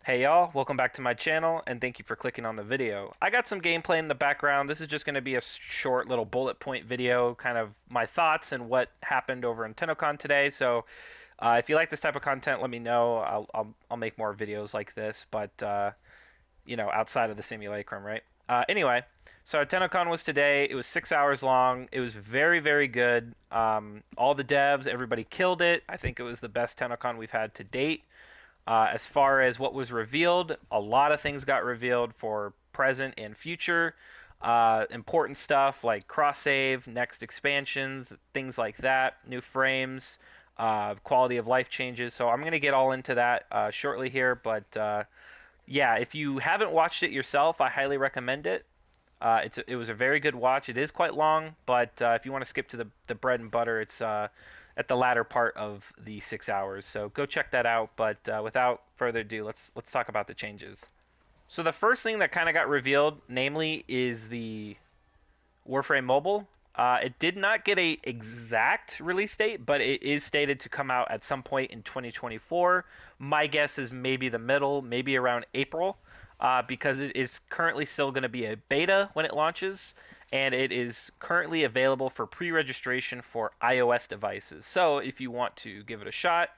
Hey y'all, welcome back to my channel and thank you for clicking on the video. I got some gameplay in the background. This is just going to be a short little bullet point video, kind of my thoughts and what happened over in Tennocon today. So if you like this type of content, let me know. I'll make more videos like this, but outside of the simulacrum, right? Anyway, so Tennocon was today. It was 6 hours long. It was very, very good. All the devs, everybody killed it. I think it was the best Tennocon we've had to date. As far as what was revealed, a lot of things got revealed for present and future. Important stuff like cross save, next expansions, things like that, new frames, quality of life changes. So I'm going to get all into that shortly here. But yeah, if you haven't watched it yourself, I highly recommend it. It was a very good watch. It is quite long, but if you want to skip to the bread and butter, it's at the latter part of the 6 hours. So go check that out. But without further ado, let's talk about the changes. So the first thing that kind of got revealed, namely, is the Warframe mobile. It did not get a exact release date, but it is stated to come out at some point in 2024. My guess is maybe the middle, maybe around April, because it is currently still going to be a beta when it launches, and it is currently available for pre-registration for iOS devices. So if you want to give it a shot,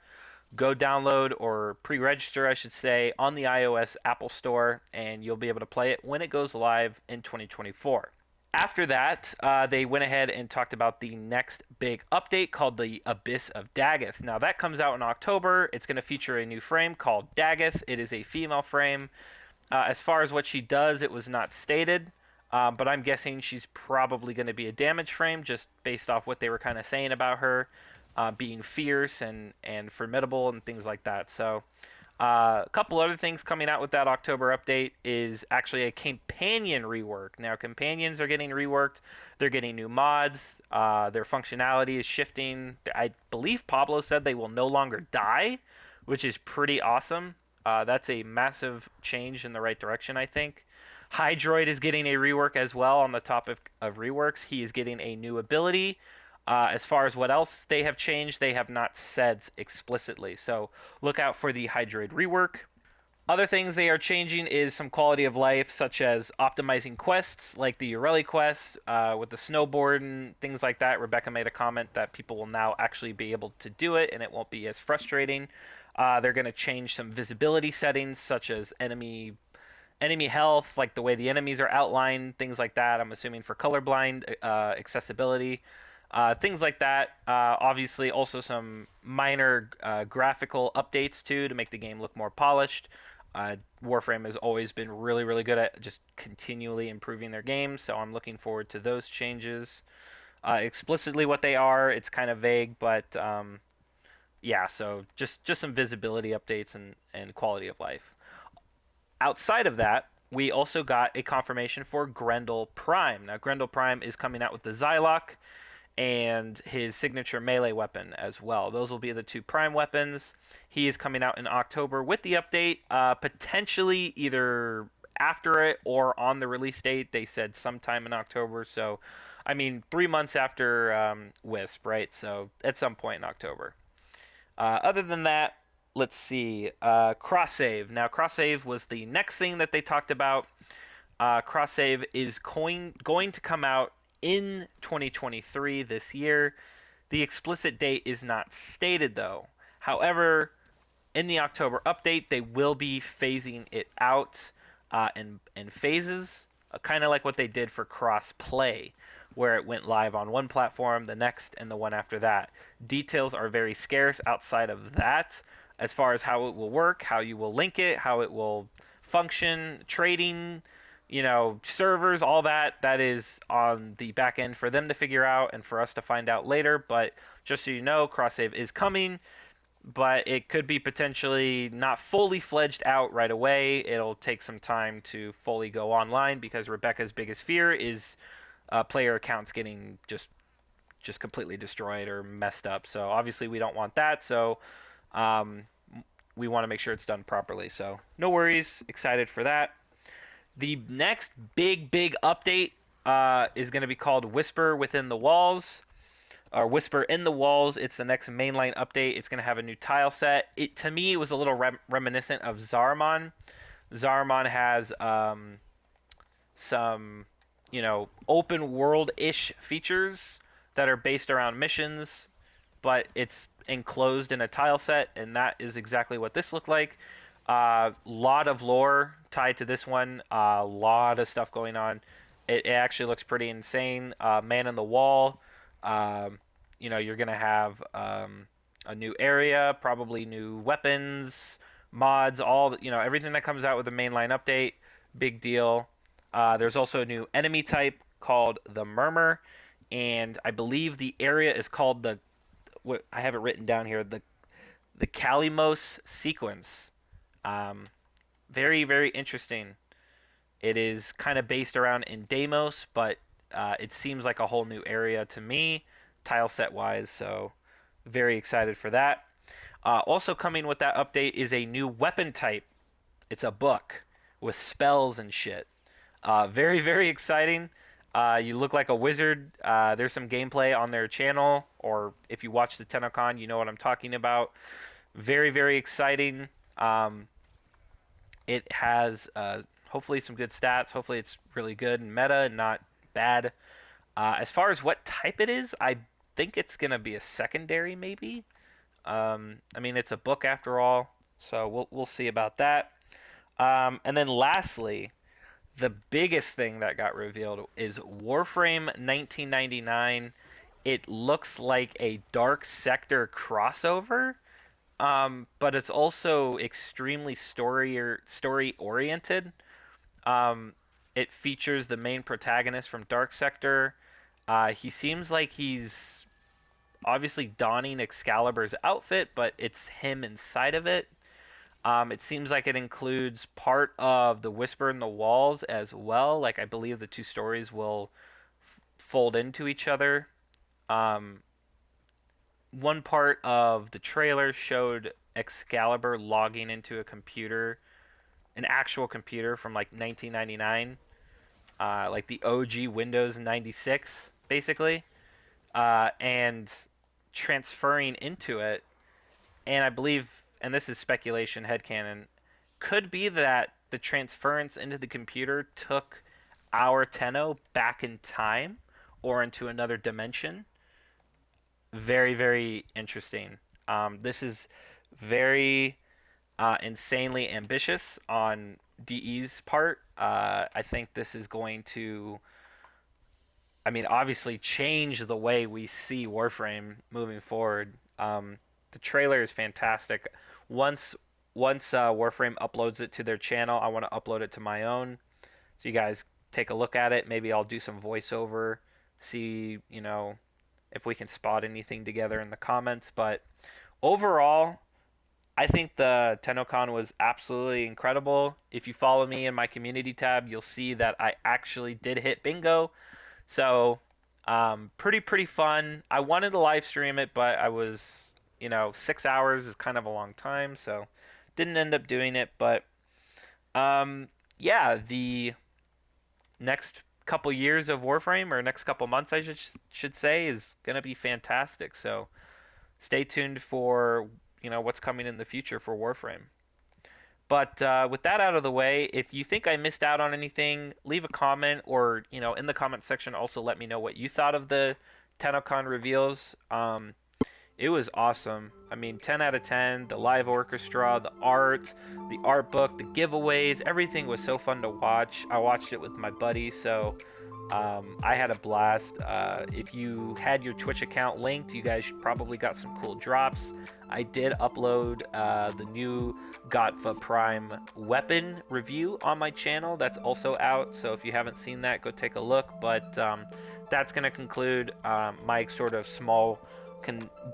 go download or pre-register, I should say, on the iOS Apple Store, and you'll be able to play it when it goes live in 2024. After that, they went ahead and talked about the next big update called the Abyss of Daggeth. Now, that comes out in October. It's going to feature a new frame called Daggeth. It is a female frame. As far as what she does, it was not stated, but I'm guessing she's probably going to be a damage frame just based off what they were kind of saying about her being fierce and formidable and things like that. So a couple other things coming out with that October update is actually a companion rework. Now, companions are getting reworked. They're getting new mods. Their functionality is shifting. I believe Pablo said they will no longer die, which is pretty awesome. That's a massive change in the right direction, I think. Hydroid is getting a rework as well. On the topic of reworks, he is getting a new ability. As far as what else they have changed, they have not said explicitly. So look out for the Hydroid rework. Other things they are changing is some quality of life, such as optimizing quests like the Ureli quest with the snowboard and things like that. Rebecca made a comment that people will now actually be able to do it and it won't be as frustrating. They're going to change some visibility settings, such as enemy health, like the way the enemies are outlined, things like that. I'm assuming for colorblind accessibility. Things like that. Obviously, also some minor graphical updates too to make the game look more polished. Warframe has always been really, really good at just continually improving their games, so I'm looking forward to those changes. Explicitly what they are, it's kind of vague, but yeah, so just some visibility updates and quality of life. Outside of that, we also got a confirmation for Grendel Prime. Now, Grendel Prime is coming out with the Zylok and his signature melee weapon as well. Those will be the two prime weapons. He is coming out in October with the update, potentially either after it or on the release date. They said sometime in October, so I mean 3 months after Wisp, right? So at some point in October. Other than that, let's see. Cross save. Now, cross save was the next thing that they talked about. Cross save is going to come out in 2023 this year. The explicit date is not stated though. However, in the October update, they will be phasing it out in phases, kind of like what they did for cross play, where it went live on one platform, the next, and the one after that. Details are very scarce outside of that as far as how it will work, how you will link it, how it will function, trading, servers, all that is on the back end for them to figure out and for us to find out later. But just so you know, cross save is coming, but it could be potentially not fully fledged out right away. It'll take some time to fully go online because Rebecca's biggest fear is player accounts getting just completely destroyed or messed up. So obviously we don't want that. So we want to make sure it's done properly. So no worries. Excited for that. The next big update is going to be called Whisper Within the Walls. or Whisper in the Walls. It's the next mainline update. It's going to have a new tile set. It to me it was a little reminiscent of Zarmon. Zarmon has some, open world-ish features that are based around missions, but it's enclosed in a tile set, and that is exactly what this looked like. Lot of lore tied to this one. A lot of stuff going on. It actually looks pretty insane. Man in the Wall. You're gonna have a new area, probably new weapons, mods, all everything that comes out with the mainline update. Big deal. There's also a new enemy type called the Murmur, and I believe the area is called what I have it written down here, the Kalimos sequence. Um, Very, very interesting. It is kind of based around in Deimos, but it seems like a whole new area to me, tile set wise. So very excited for that. Also coming with that update is a new weapon type. It's a book with spells and shit. Very, very exciting. You look like a wizard. There's some gameplay on their channel, or if you watch the Tennocon, you know what I'm talking about. Very, very exciting. It has hopefully some good stats. Hopefully it's really good and meta and not bad. As far as what type it is, I think it's going to be a secondary maybe. I mean, it's a book after all, so we'll see about that. And then lastly, the biggest thing that got revealed is Warframe 1999. It looks like a Dark Sector crossover, but it's also extremely story oriented. It features the main protagonist from Dark Sector. He seems like he's obviously donning Excalibur's outfit, but it's him inside of it. It seems like it includes part of the Whisper in the Walls as well. Like I believe the two stories will fold into each other. Um, One part of the trailer showed Excalibur logging into a computer, an actual computer from like 1999, like the OG Windows 96, basically, and transferring into it. And I believe, and this is speculation, headcanon, could be that the transference into the computer took our Tenno back in time or into another dimension. Very, very interesting. This is very insanely ambitious on DE's part. I think this is going to, I mean, obviously change the way we see Warframe moving forward. The trailer is fantastic. Once Warframe uploads it to their channel, I want to upload it to my own, so you guys take a look at it. Maybe I'll do some voiceover, see if we can spot anything together in the comments. But overall, I think the Tennocon was absolutely incredible. If you follow me in my community tab, you'll see that I actually did hit bingo. So, pretty fun. I wanted to live stream it, but I was, 6 hours is kind of a long time, so didn't end up doing it. But, yeah, the next couple years of Warframe, or next couple months, I should say, is gonna be fantastic. So, stay tuned for what's coming in the future for Warframe. But with that out of the way, if you think I missed out on anything, leave a comment, or in the comment section also let me know what you thought of the Tennocon reveals. It was awesome. I mean, 10 out of 10. The live orchestra, the art book, the giveaways, everything was so fun to watch. I watched it with my buddy, so I had a blast. If you had your Twitch account linked, you guys probably got some cool drops. I did upload the new Gotva Prime weapon review on my channel. That's also out, so if you haven't seen that, go take a look. But that's going to conclude my sort of small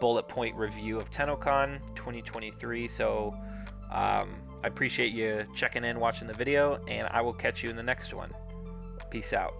bullet point review of Tennocon 2023. So I appreciate you checking in, watching the video, and I will catch you in the next one. Peace out.